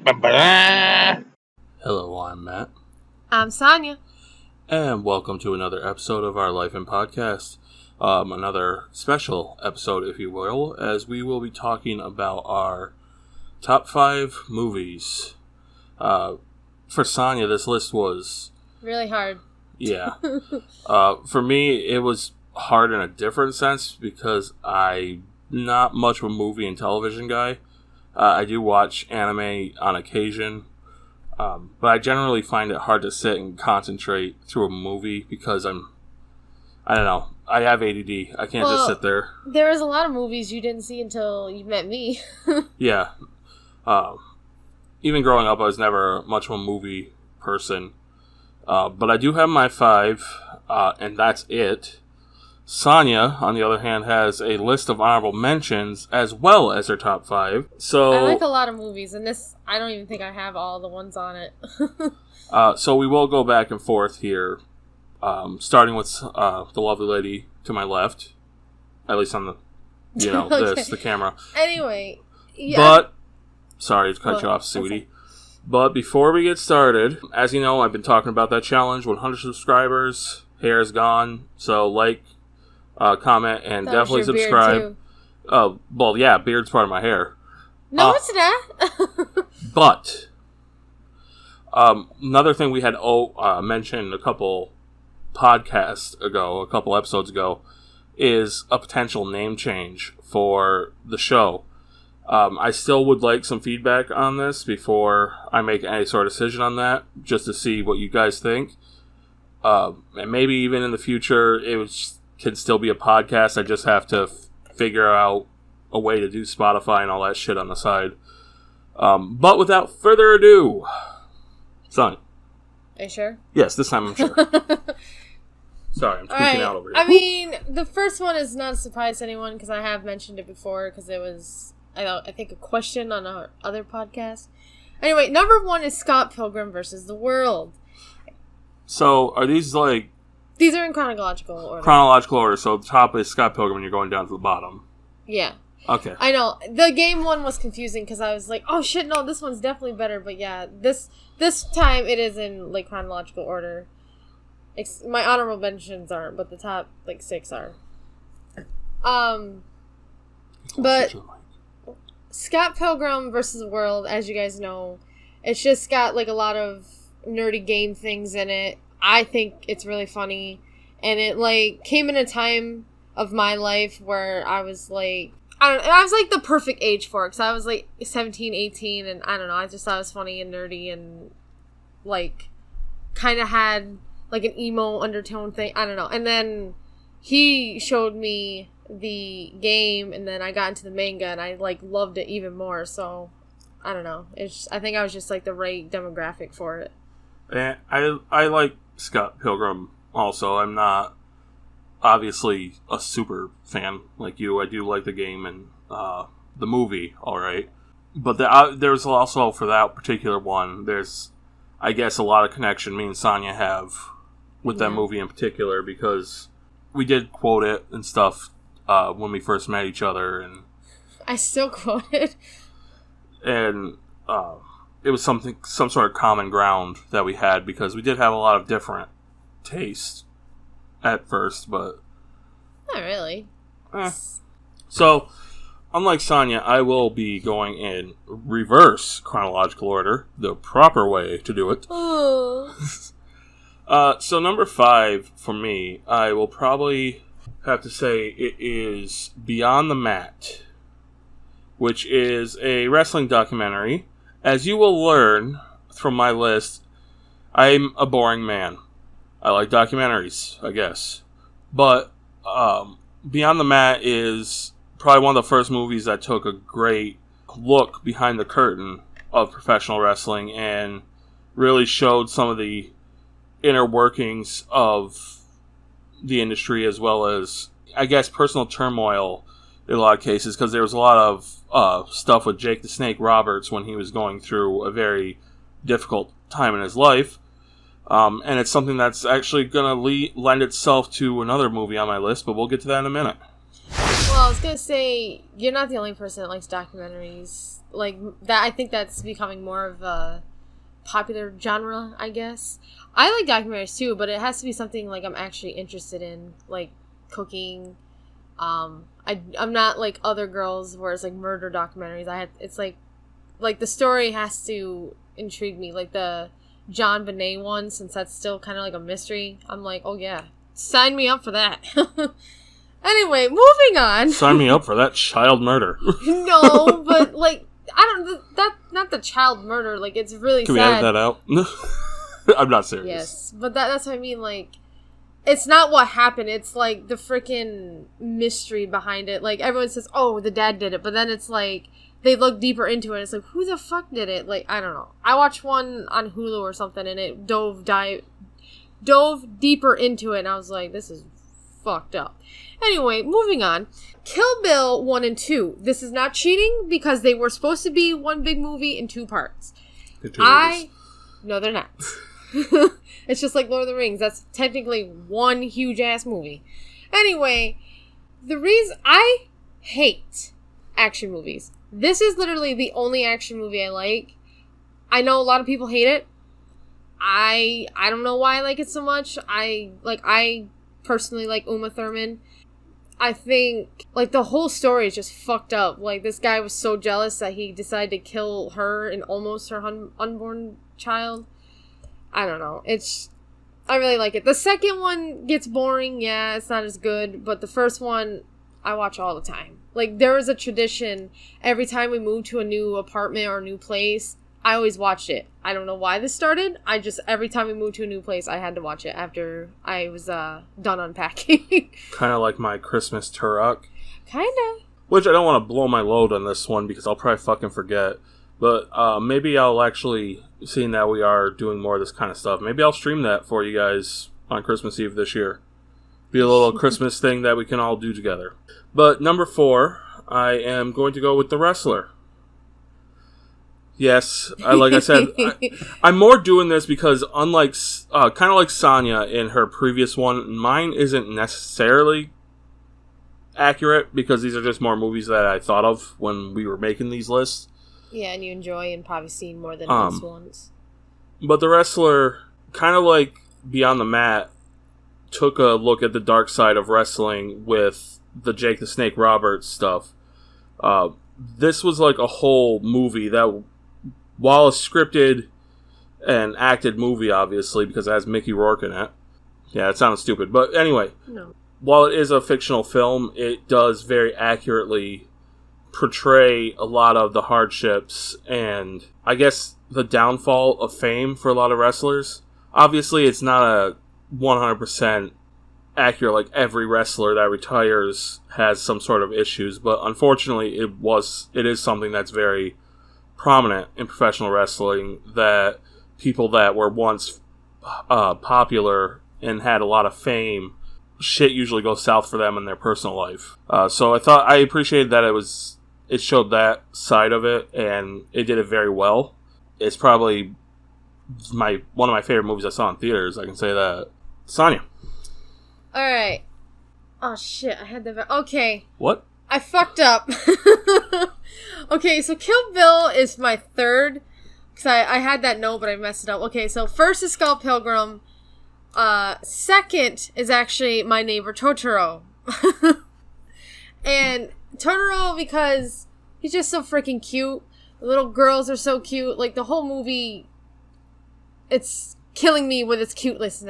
Hello, I'm Matt. I'm Sonja. And welcome to another episode of our Life and Podcast. Another special episode, if you will, as we will be talking about our top 5 movies. For Sonja, this list was... really hard. Yeah. For me, it was hard in a different sense because I'm not much of a movie and television guy. I do watch anime on occasion. But I generally find it hard to sit and concentrate through a movie because I don't know, I have ADD. I can't just sit there. There was a lot of movies you didn't see until you met me. Yeah. Even growing up, I was never much of a movie person. But I do have my 5, and that's it. Sonja, on the other hand, has a list of honorable mentions as well as her top 5. So I like a lot of movies, and this, I don't even think I have all the ones on it. So we will go back and forth here, starting with the lovely lady to my left, at least on the, Okay. the camera. Anyway, yeah. But, sorry to cut you off, sweetie. Okay. But before we get started, as you know, I've been talking about that challenge, 100 subscribers, hair is gone, so comment, and definitely subscribe. Oh, well, yeah, beard's part of my hair. No, it's not. But another thing we had mentioned a couple episodes ago, is a potential name change for the show. I still would like some feedback on this before I make any sort of decision on that, just to see what you guys think. And maybe even in the future, can still be a podcast. I just have to figure out a way to do Spotify and all that shit on the side. But without further ado, Son. Are you sure? Yes, this time I'm sure. Sorry, I'm tweaking out over here. I mean, the first one is not a surprise to anyone because I have mentioned it before because it was, I think, a question on our other podcast. Anyway, number 1 is Scott Pilgrim versus the World. So, are these like... These are in chronological order. Chronological order, so the top is Scott Pilgrim and you're going down to the bottom. Yeah. Okay. I know. The game one was confusing because I was like, oh shit, no, this one's definitely better. But yeah, this time it is in like chronological order. My honorable mentions aren't, but the top 6 are. But Scott Pilgrim versus the World, as you guys know, it's just got like a lot of nerdy game things in it. I think it's really funny, and it came in a time of my life where I was I was the perfect age for it, because I was 17, 18, and I don't know, I just thought it was funny and nerdy, and kind of had an emo undertone thing, I don't know, and then he showed me the game, and then I got into the manga, and I loved it even more, so I don't know, I think I was just the right demographic for it. And I like Scott Pilgrim also. I'm not obviously a super fan like you. I do like the game and the movie, alright. But there's also, for that particular one, there's, I guess, a lot of connection me and Sonja have with that movie in particular, because we did quote it and stuff when we first met each other. And I still quote it. And it was some sort of common ground that we had, because we did have a lot of different tastes at first, but not really. So, unlike Sonja, I will be going in reverse chronological order, the proper way to do it. Oh. So number 5 for me, I will probably have to say it is Beyond the Mat, which is a wrestling documentary. As you will learn from my list, I'm a boring man. I like documentaries, I guess. But Beyond the Mat is probably one of the first movies that took a great look behind the curtain of professional wrestling and really showed some of the inner workings of the industry, as well as, I guess, personal turmoil in a lot of cases, because there was a lot of stuff with Jake the Snake Roberts when he was going through a very difficult time in his life. And it's something that's actually going to lend itself to another movie on my list, but we'll get to that in a minute. Well, I was gonna say, you're not the only person that likes documentaries. Like, that, I think that's becoming more of a popular genre, I guess. I like documentaries too, but it has to be something, like, I'm actually interested in. Like, cooking. I'm not like other girls where it's, like, murder documentaries. It's, like, the story has to intrigue me. Like, the John Bonet one, since that's still kind of like a mystery. I'm like, oh yeah, sign me up for that. Anyway, moving on. Sign me up for that child murder. No, but like, I don't, that, not the child murder, like, it's really Can sad. we edit that out? I'm not serious. Yes, but that's what I mean, like, it's not what happened, it's like the freaking mystery behind it. Like, everyone says, oh, the dad did it, but then it's like, they look deeper into it, it's like, who the fuck did it? Like, I don't know. I watched one on Hulu or something, and it dove deeper into it, and I was like, this is fucked up. Anyway, moving on. Kill Bill 1 and 2. This is not cheating, because they were supposed to be one big movie in 2 parts. No, they're not. It's just like Lord of the Rings. That's technically one huge-ass movie. Anyway, the reason I hate action movies. This is literally the only action movie I like. I know a lot of people hate it. I don't know why I like it so much. I personally like Uma Thurman. I think, like, the whole story is just fucked up. Like, this guy was so jealous that he decided to kill her and almost her unborn child. I don't know. I really like it. The second one gets boring. Yeah, it's not as good. But the first one, I watch all the time. Like, there was a tradition. Every time we moved to a new apartment or a new place, I always watched it. I don't know why this started. Every time we moved to a new place, I had to watch it after I was done unpacking. Kind of like my Christmas Turok. Kinda. Which I don't want to blow my load on this one because I'll probably fucking forget. But maybe I'll actually, seeing that we are doing more of this kind of stuff, maybe I'll stream that for you guys on Christmas Eve this year. Be a little Christmas thing that we can all do together. But number 4, I am going to go with The Wrestler. Yes, like I said, I'm more doing this because unlike, kind of like Sonja in her previous one, mine isn't necessarily accurate because these are just more movies that I thought of when we were making these lists. Yeah, and you enjoy and probably seen more than these ones. But The Wrestler, kind of like Beyond the Mat, took a look at the dark side of wrestling with the Jake the Snake Roberts stuff. This was like a whole movie that, while a scripted and acted movie, obviously, because it has Mickey Rourke in it. Yeah, it sounds stupid. But anyway, no. While it is a fictional film, it does very accurately portray a lot of the hardships and, I guess, the downfall of fame for a lot of wrestlers. Obviously, it's not a 100% accurate, like every wrestler that retires has some sort of issues, but unfortunately it is something that's very prominent in professional wrestling, that people that were once popular and had a lot of fame, shit usually goes south for them in their personal life. So I appreciated that it showed that side of it, and it did it very well. It's probably one of my favorite movies I saw in theaters, I can say that. Sonja. Alright. Oh shit, I had that. Okay. What? I fucked up. Okay, so Kill Bill is my third. Because I had that note, but I messed it up. Okay, so first is Skull Pilgrim. Second is actually My Neighbor Totoro. And Totoro, because he's just so freaking cute. The little girls are so cute. Like, the whole movie, it's killing me with its cuteness.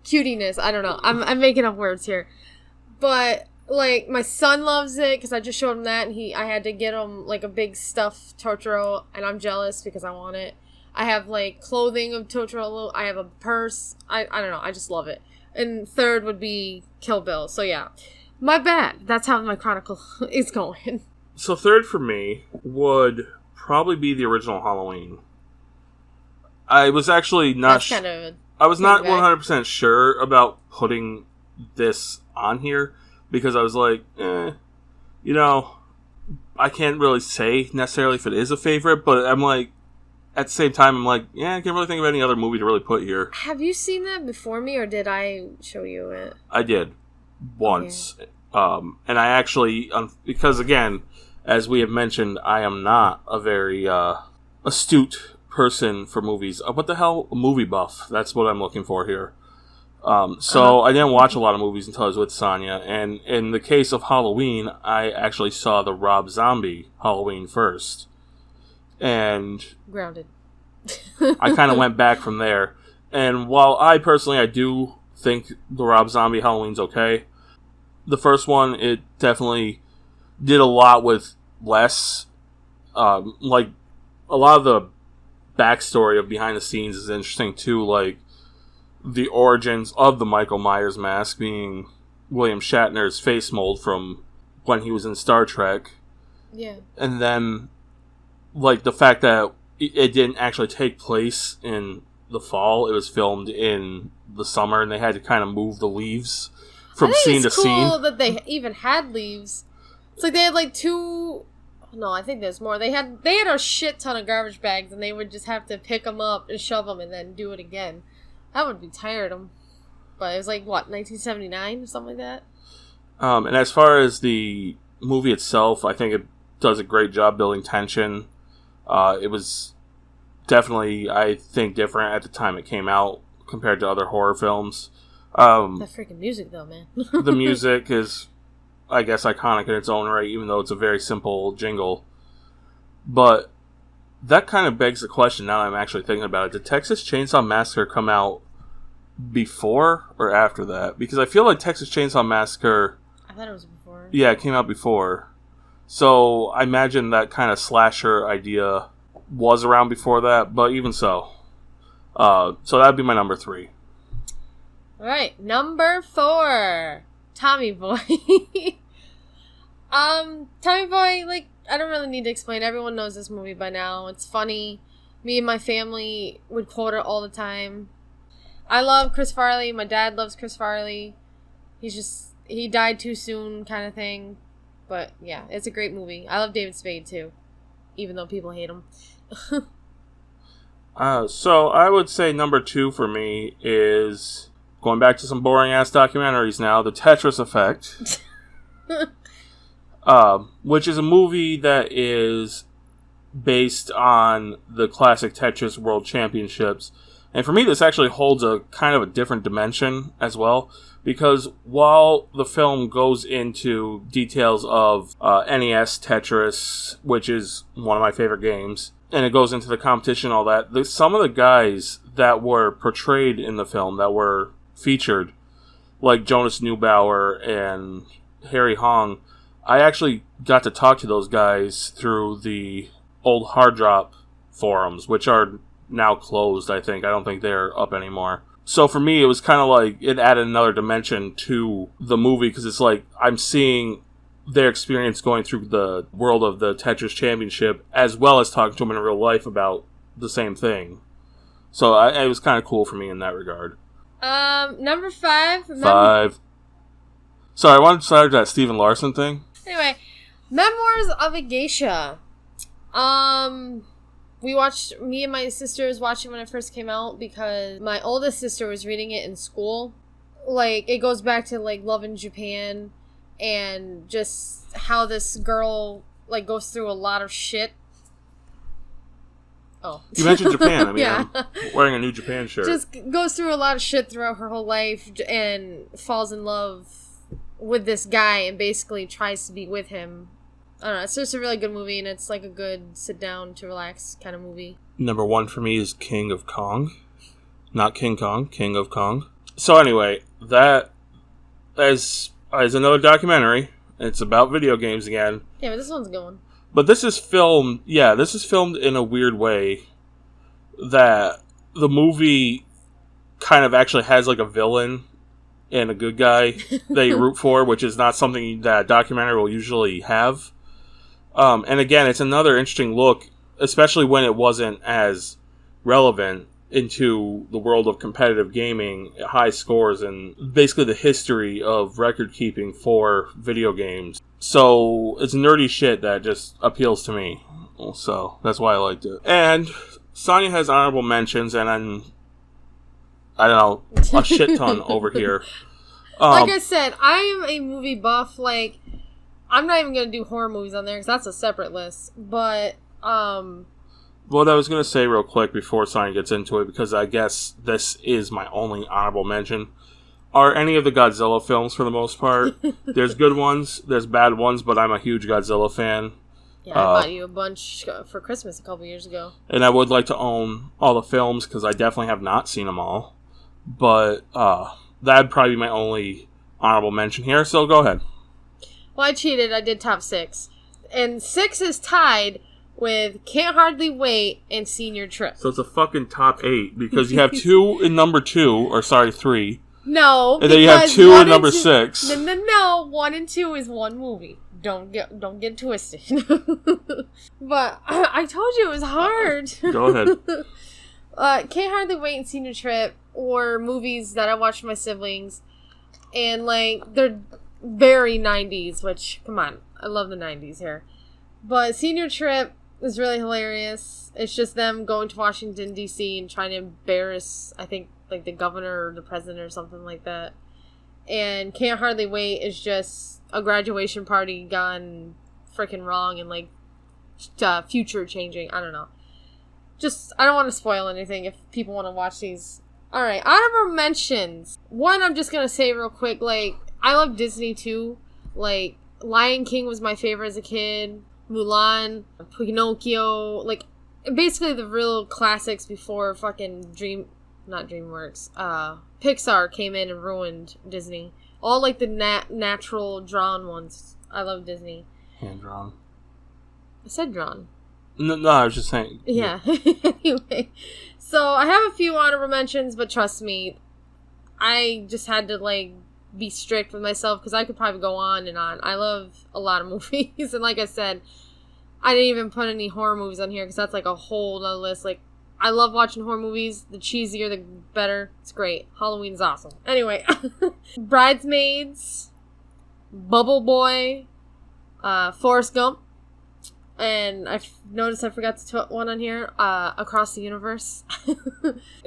Cutiness. I don't know. I'm making up words here. But, like, my son loves it because I just showed him that, and I had to get him, like, a big stuffed Totoro, and I'm jealous because I want it. I have, like, clothing of Totoro. I have a purse. I don't know. I just love it. And third would be Kill Bill. So, yeah. My bad. That's how my chronicle is going. So third for me would probably be the original Halloween. I was actually not... I was not 100% sure about putting this on here because I was like, I can't really say necessarily if it is a favorite, but I'm like, at the same time, I'm like, I can't really think of any other movie to really put here. Have you seen that before me, or did I show you it? I did. once. And I actually, because again, as we have mentioned, I am not a very astute person for movies. What the hell? A movie buff. That's what I'm looking for here. So I didn't watch a lot of movies until I was with Sonya. And in the case of Halloween, I actually saw the Rob Zombie Halloween first. And Grounded. I kind of went back from there. And while I do think the Rob Zombie Halloween's okay, the first one, it definitely did a lot with less. Like, a lot of the backstory of behind the scenes is interesting too. Like, the origins of the Michael Myers mask being William Shatner's face mold from when he was in Star Trek. Yeah. And then, like, the fact that it didn't actually take place in the fall. It was filmed in the summer, and they had to kind of move the leaves from scene to scene. It's cool that they even had leaves. It's like they had like two... No, I think there's more. They had a shit ton of garbage bags, and they would just have to pick them up and shove them and then do it again. That would be tired of them. But it was like, what, 1979 or something like that? And as far as the movie itself, I think it does a great job building tension. It was definitely, I think, different at the time it came out compared to other horror films. That freaking music, though, man. The music is, I guess, iconic in its own right, even though it's a very simple jingle. But that kind of begs the question, now that I'm actually thinking about it. Did Texas Chainsaw Massacre come out before or after that? Because I feel like Texas Chainsaw Massacre... I thought it was before. Yeah, it came out before. So I imagine that kind of slasher idea was around before that, but even so. So that'd be my number 3. Alright, number 4. Tommy Boy. Tommy Boy, like, I don't really need to explain. Everyone knows this movie by now. It's funny. Me and my family would quote it all the time. I love Chris Farley. My dad loves Chris Farley. He died too soon kind of thing. But, yeah, it's a great movie. I love David Spade, too. Even though people hate him. So I would say number 2 for me is, going back to some boring-ass documentaries now, The Tetris Effect. Which is a movie that is based on the classic Tetris World Championships. And for me, this actually holds a kind of a different dimension as well. Because while the film goes into details of NES Tetris, which is one of my favorite games, and it goes into the competition and all that, some of the guys that were portrayed in the film, that were featured, like Jonas Neubauer and Harry Hong, I actually got to talk to those guys through the old Hard Drop forums, which are now closed, I think. I don't think they're up anymore. So for me, it was kind of like, it added another dimension to the movie, because it's like, I'm seeing their experience going through the world of the Tetris Championship, as well as talking to them in real life about the same thing. So it was kind of cool for me in that regard. Number 5. 5. Sorry, I wanted to start that Stephen Larson thing. Anyway, Memoirs of a Geisha. Me and my sisters watched it when it first came out because my oldest sister was reading it in school. Like, it goes back to, like, Love in Japan and just how this girl, like, goes through a lot of shit. Oh. You mentioned Japan. I mean, yeah. I'm wearing a new Japan shirt. Just goes through a lot of shit throughout her whole life and falls in love with this guy and basically tries to be with him. I don't know, it's just a really good movie, and it's like a good sit down to relax kind of movie. Number 1 for me is King of Kong. Not King Kong, King of Kong. So anyway, that is another documentary. It's about video games again. Yeah, but this one's going. But this is filmed in a weird way that the movie kind of actually has like a villain and a good guy that you root for, which is not something that a documentary will usually have. And again, it's another interesting look, especially when it wasn't as relevant, into the world of competitive gaming, high scores, and basically the history of record keeping for video games. So it's nerdy shit that just appeals to me. So that's why I liked it. And Sonya has honorable mentions, and I don't know, a shit ton over here. Like I said, I am a movie buff. Like, I'm not even going to do horror movies on there because that's a separate list. But, what I was going to say real quick before Sonja gets into it, because I guess this is my only honorable mention, are any of the Godzilla films for the most part. There's good ones, there's bad ones, but I'm a huge Godzilla fan. Yeah, I bought you a bunch for Christmas a couple years ago. And I would like to own all the films, because I definitely have not seen them all. But that'd probably be my only honorable mention here, so go ahead. Well, I cheated. I did top 6. And 6 is tied with Can't Hardly Wait and Senior Trip. So it's a fucking top 8, because you have 2 in number 2, or sorry, 3. No. And then you have 2 in number 6. No. 1 and 2 is one movie. Don't get twisted. But I told you it was hard. Go ahead. Can't Hardly Wait and Senior Trip were movies that I watched with my siblings. And, like, they're very 90s, which, come on, I love the 90s here. But Senior Trip is really hilarious. It's just them going to Washington, D.C. and trying to embarrass, I think, like, the governor or the president or something like that. And Can't Hardly Wait is just a graduation party gone freaking wrong and, like, future changing. I don't know. Just, I don't want to spoil anything if people want to watch these. Alright, honorable mentions. One, I'm just going to say real quick, like, I love Disney too. Like, Lion King was my favorite as a kid. Mulan, Pinocchio, like, basically the real classics before fucking DreamWorks, Pixar came in and ruined Disney. All, like, the natural drawn ones. I love Disney. Hand drawn. I said drawn. No, I was just saying. Yeah. Anyway. So, I have a few honorable mentions, but trust me, I just had to, like, be strict with myself because I could probably go on and on. I love a lot of movies, and like I said, I didn't even put any horror movies on here because that's like a whole other list. Like, I love watching horror movies. The cheesier, the better. It's great. Halloween's awesome. Anyway, Bridesmaids, Bubble Boy, Forrest Gump, and I've noticed I forgot to put one on here. Across the Universe,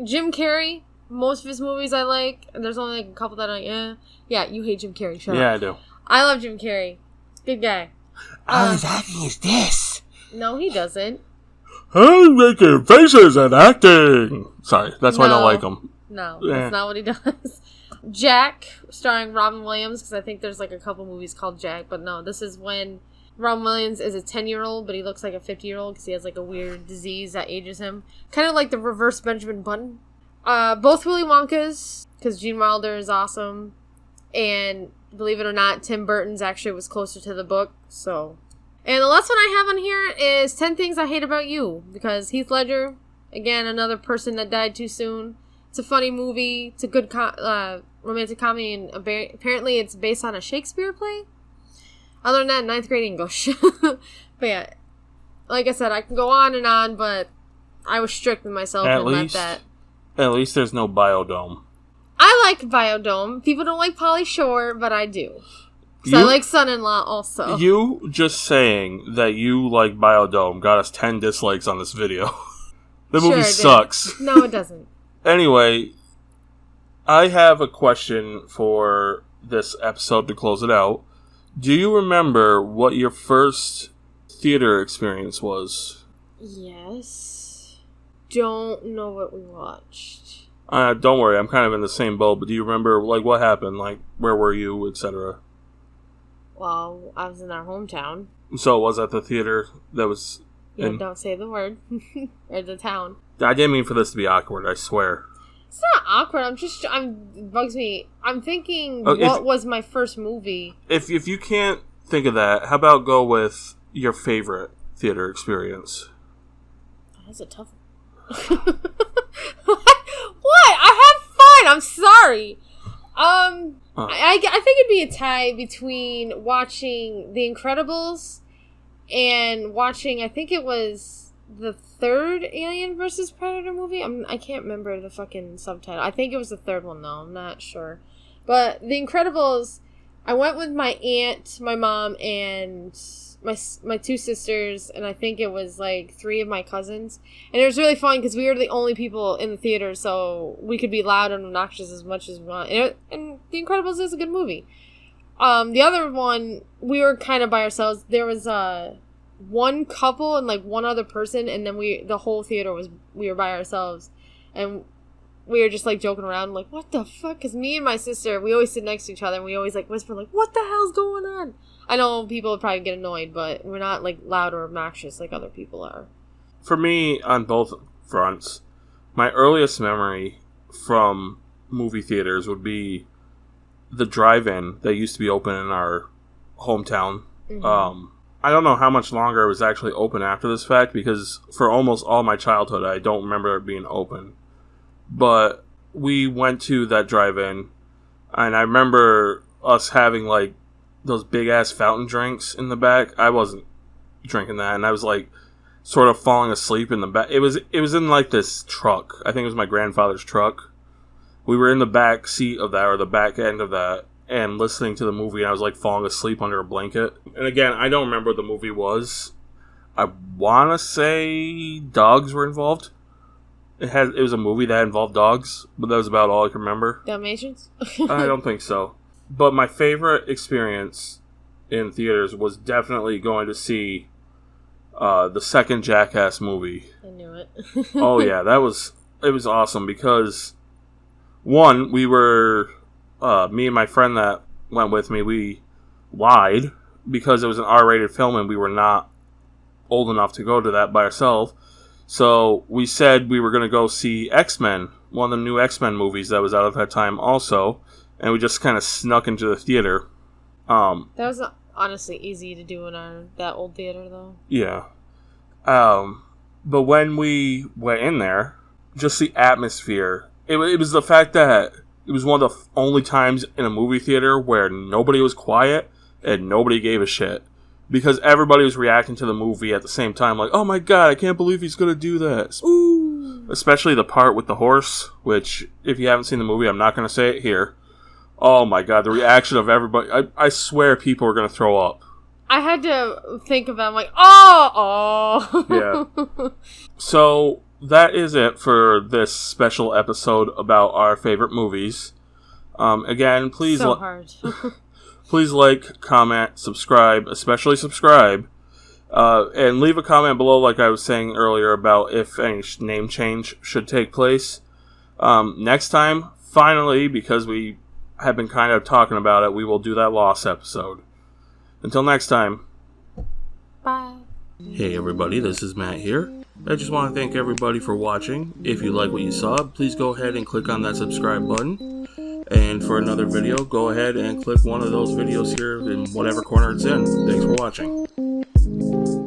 Jim Carrey. Most of his movies I like. There's only like a couple that yeah, you hate Jim Carrey. Shut up. Yeah, I do. I love Jim Carrey. Good guy. All he's acting is this. No, he doesn't. I'm making faces and acting. Sorry, that's why I don't like him. No, that's not what he does. Jack, starring Robin Williams, because I think there's like a couple movies called Jack, but no, this is when Robin Williams is a 10-year-old, but he looks like a 50-year-old because he has like a weird disease that ages him. Kind of like the reverse Benjamin Button. Both Willy Wonkas, because Gene Wilder is awesome, and believe it or not, Tim Burton's actually was closer to the book, so. And the last one I have on here is 10 Things I Hate About You, because Heath Ledger, again, another person that died too soon. It's a funny movie, it's a good romantic comedy, and apparently it's based on a Shakespeare play. I learned that in 9th grade English. But yeah, like I said, I can go on, but I was strict with myself and let that. At least there's no Biodome. I like Biodome. People don't like Pauly Shore, but I do. So I like Son-in-Law also. You just saying that you like Biodome got us 10 dislikes on this video. The movie sucks. No, it doesn't. Anyway, I have a question for this episode to close it out. Do you remember what your first theater experience was? Yes. Don't know what we watched. Don't worry, I'm kind of in the same boat, but do you remember, like, what happened? Like, where were you, etc.? Well, I was in our hometown. So, was that the theater that was in... Don't say the word. Or the town. I didn't mean for this to be awkward, I swear. It's not awkward, it bugs me. I'm thinking, what was my first movie? If you can't think of that, how about go with your favorite theater experience? That's a tough one. What? I had fun. I'm sorry. I think it'd be a tie between watching The Incredibles and watching, I think it was the third Alien vs. Predator movie. I can't remember the fucking subtitle. I think it was the third one though. I'm not sure. But The Incredibles, I went with my aunt, my mom, and my two sisters, and I think it was like 3 of my cousins. And it was really fun because we were the only people in the theater, so we could be loud and obnoxious as much as we want. And The Incredibles is a good movie. The other one, we were kind of by ourselves. There was one couple and like one other person, and then the whole theater we were by ourselves, and we were just like joking around like, what the fuck? Because me and my sister, we always sit next to each other and we always like whisper like, what the hell's going on? I know people would probably get annoyed, but we're not like loud or obnoxious like other people are. For me, on both fronts, my earliest memory from movie theaters would be the drive-in that used to be open in our hometown. Mm-hmm. I don't know how much longer it was actually open after this fact, because for almost all my childhood, I don't remember it being open. But we went to that drive-in, and I remember us having, like, those big-ass fountain drinks in the back. I wasn't drinking that, and I was, like, sort of falling asleep in the back. It was in, like, this truck. I think it was my grandfather's truck. We were in the back seat of that, or the back end of that, and listening to the movie, and I was, like, falling asleep under a blanket. And again, I don't remember what the movie was. I want to say dogs were involved. It was a movie that involved dogs, but that was about all I can remember. Dalmatians? I don't think so. But my favorite experience in theaters was definitely going to see the second Jackass movie. I knew it. Oh yeah, it was awesome because, one, we were, me and my friend that went with me, we lied because it was an R-rated film and we were not old enough to go to that by ourselves. So we said we were going to go see X-Men, one of the new X-Men movies that was out at that time also, and we just kind of snuck into the theater. That was honestly easy to do in that old theater, though. Yeah. But when we went in there, just the atmosphere, it was the fact that it was one of the only times in a movie theater where nobody was quiet and nobody gave a shit. Because everybody was reacting to the movie at the same time, like, oh my god, I can't believe he's going to do this. Ooh. Especially the part with the horse, which, if you haven't seen the movie, I'm not going to say it here. Oh my god, the reaction of everybody. I swear people are going to throw up. I had to think about it, I'm like, oh. Yeah. So, that is it for this special episode about our favorite movies. Again, please... So hard. Please like, comment, subscribe, especially subscribe, and leave a comment below, like I was saying earlier, about if any name change should take place. Next time, finally, because we have been kind of talking about it, we will do that Lost episode. Until next time. Bye. Hey everybody, this is Matt here. I just want to thank everybody for watching. If you like what you saw, please go ahead and click on that subscribe button. And for another video, go ahead and click one of those videos here in whatever corner it's in. Thanks for watching.